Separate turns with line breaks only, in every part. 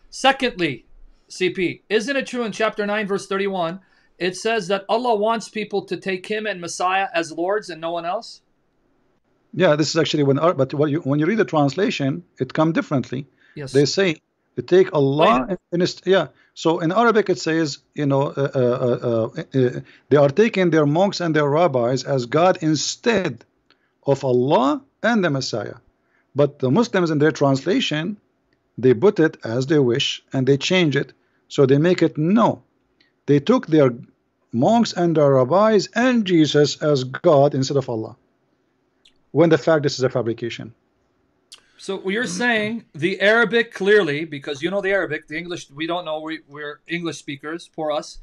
Secondly, CP, isn't it true in chapter 9, verse 31, it says that Allah wants people to take Him and Messiah as lords and no one else?
Yeah, this is actually but when you read the translation, it comes differently.
Yes.
They say to take Allah yeah. So in Arabic it says, they are taking their monks and their rabbis as God instead of Allah and the Messiah. But the Muslims in their translation, they put it as they wish and they change it. So they make it no. They took their monks and their rabbis and Jesus as God instead of Allah, when the fact this is a fabrication.
So you're saying the Arabic clearly, because you know the Arabic, the English we don't know, we're English speakers, for us.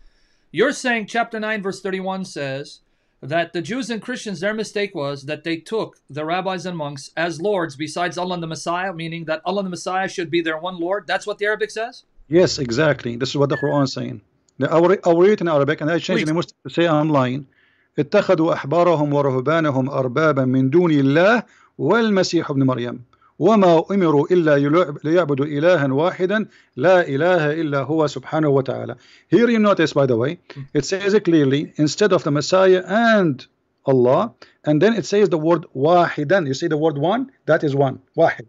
You're saying chapter 9 verse 31 says that the Jews and Christians, their mistake was that they took the rabbis and monks as lords besides Allah and the Messiah, meaning that Allah and the Messiah should be their one Lord. That's what the Arabic says?
Yes, exactly. This is what the Quran is saying. I'll read it in Arabic and I change it to say online. اتخذوا أحبارهم ورهبانهم أربابا من دون الله والمسيح ابن مريم وما أمروا إلا ليعبدوا إلها واحدا لا إله إلا هو سبحانه وتعالى. Here you notice, by the way, it says it clearly, instead of the Messiah and Allah, and then it says the word واحدا. You see the word one? That is one, واحد,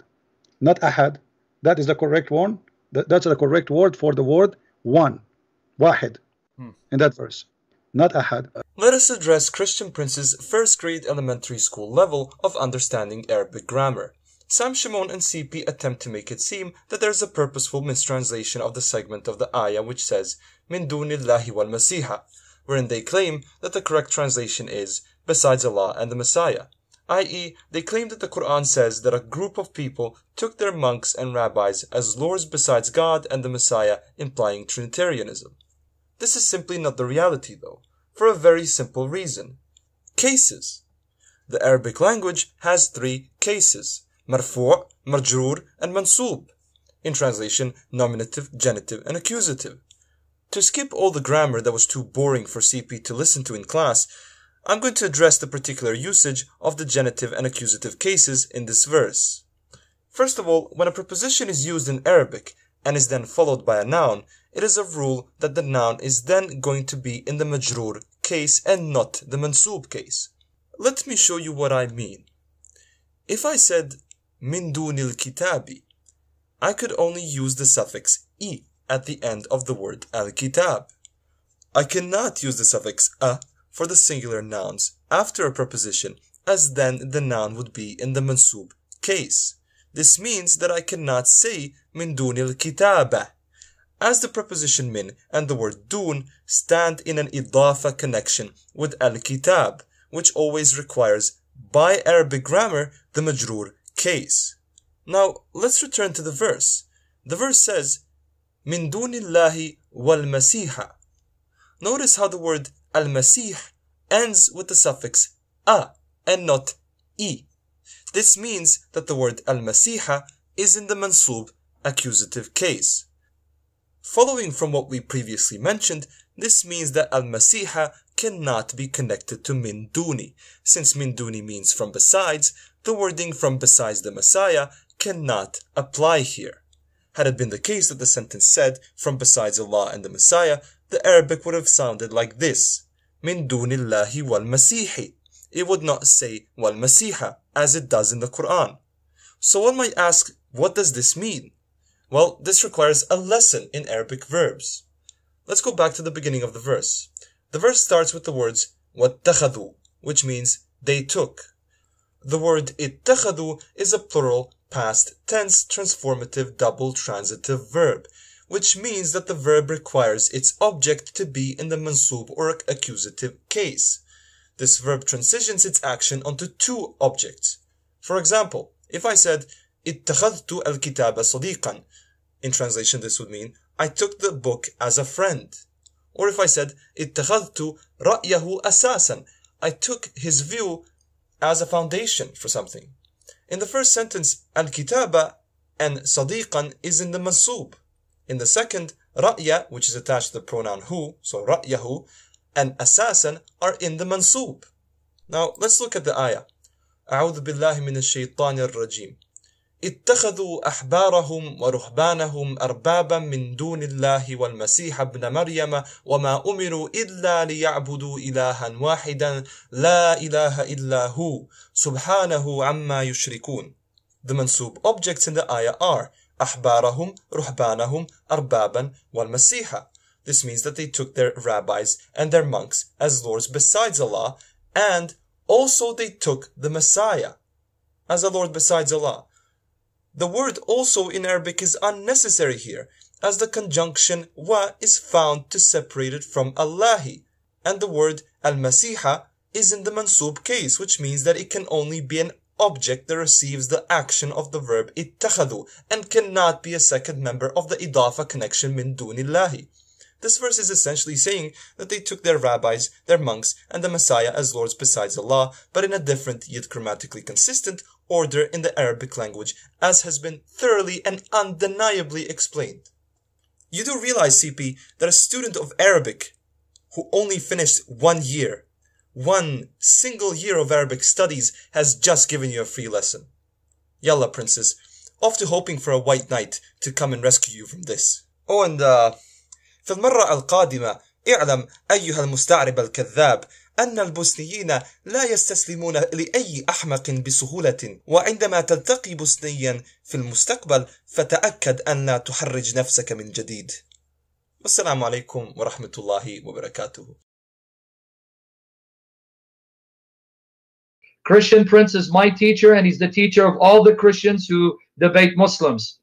not أحد. That is the correct one. That's the correct word for the word one, واحد, in that verse, not أحد.
Let us address Christian Prince's first grade elementary school level of understanding Arabic grammar. Sam Shimon and CP attempt to make it seem that there is a purposeful mistranslation of the segment of the ayah which says Min dunillahi wal Masiha, wherein they claim that the correct translation is besides Allah and the Messiah, i.e., they claim that the Quran says that a group of people took their monks and rabbis as lords besides God and the Messiah, implying Trinitarianism. This is simply not the reality though, for a very simple reason. Cases. The Arabic language has 3 cases: marfu', marjur, and mansub. In translation, nominative, genitive, and accusative. To skip all the grammar that was too boring for CP to listen to in class, I'm going to address the particular usage of the genitive and accusative cases in this verse. First of all, when a preposition is used in Arabic and is then followed by a noun, it is a rule that the noun is then going to be in the majrur case and not the mansub case. Let me show you what I mean. If I said min dunil kitabi, I could only use the suffix I at the end of the word al-kitab. I cannot use the suffix a for the singular nouns after a preposition, as then the noun would be in the mansub case. This means that I cannot say min dunil kitaba, as the preposition min and the word dun stand in an idafa connection with al-kitab, which always requires, by Arabic grammar, the majrur case. Now, let's return to the verse. The verse says, Min dunillahi wal Masiha. Notice how the word al-Masih ends with the suffix a and not I. This means that the word al-Masiha is in the mansub accusative case. Following from what we previously mentioned, this means that al-Masiha cannot be connected to min duni. Since min duni means from besides, the wording from besides the Messiah cannot apply here. Had it been the case that the sentence said from besides Allah and the Messiah, the Arabic would have sounded like this: Min dunillahi wal Masihi. It would not say wal Masiha as it does in the Quran. So one might ask, what does this mean? Well, this requires a lesson in Arabic verbs. Let's go back to the beginning of the verse. The verse starts with the words وَاتَّخَذُوا, which means they took. The word ittakhadhu is a plural past tense transformative double transitive verb, which means that the verb requires its object to be in the mansub or accusative case. This verb transitions its action onto 2 objects. For example, if I said ittakhadhtu al-kitaba sadiqan, in translation this would mean I took the book as a friend. Or if I said ittakhadhtu ra'yahu asasan, I took his view as a foundation for something. In the first sentence, al-kitaba and sadiqan is in the mansub. In the second, ra'ya, which is attached to the pronoun hu, so ra'yahu, and asasan are in the mansub. Now, let's look at the ayah. أعوذ بالله من الشيطان الرجيم. اتخذوا أحبارهم ورهبانهم أربابا من دون الله والمسيح ابن مريم وما أمروا إلا ليعبدوا إلها واحدا لا إله إلا هو سبحانه عما يشركون. The mansub objects in the ayah are أحبارهم, رهبانهم, أربابا, والمسيح. This means that they took their rabbis and their monks as lords besides Allah, and also they took the Messiah as a lord besides Allah. The word also in Arabic is unnecessary here, as the conjunction wa is found to separate it from Allahi, and the word al-Masiha is in the mansub case, which means that it can only be an object that receives the action of the verb ittakhadu, and cannot be a second member of the idafa connection min dunillahi. This verse is essentially saying that they took their rabbis, their monks, and the Messiah as lords besides Allah, but in a different yet grammatically consistent order in the Arabic language, as has been thoroughly and undeniably explained. You do realize, CP, that a student of Arabic who only finished 1 year, 1 single year of Arabic studies, has just given you a free lesson. Yalla, princess, off to hoping for a white knight to come and rescue you from this. Oh, and في المرة القادمة اعلم أيها المستعرب الكذاب أن البوسنيين لا يستسلمون لأي أحمق بسهولة، وعندما تلتقي بوسنيا في المستقبل فتأكد أن لا تحرج نفسك من جديد. والسلام عليكم ورحمة الله وبركاته.
Christian Prince is my teacher, and he's the teacher of all the Christians who debate Muslims.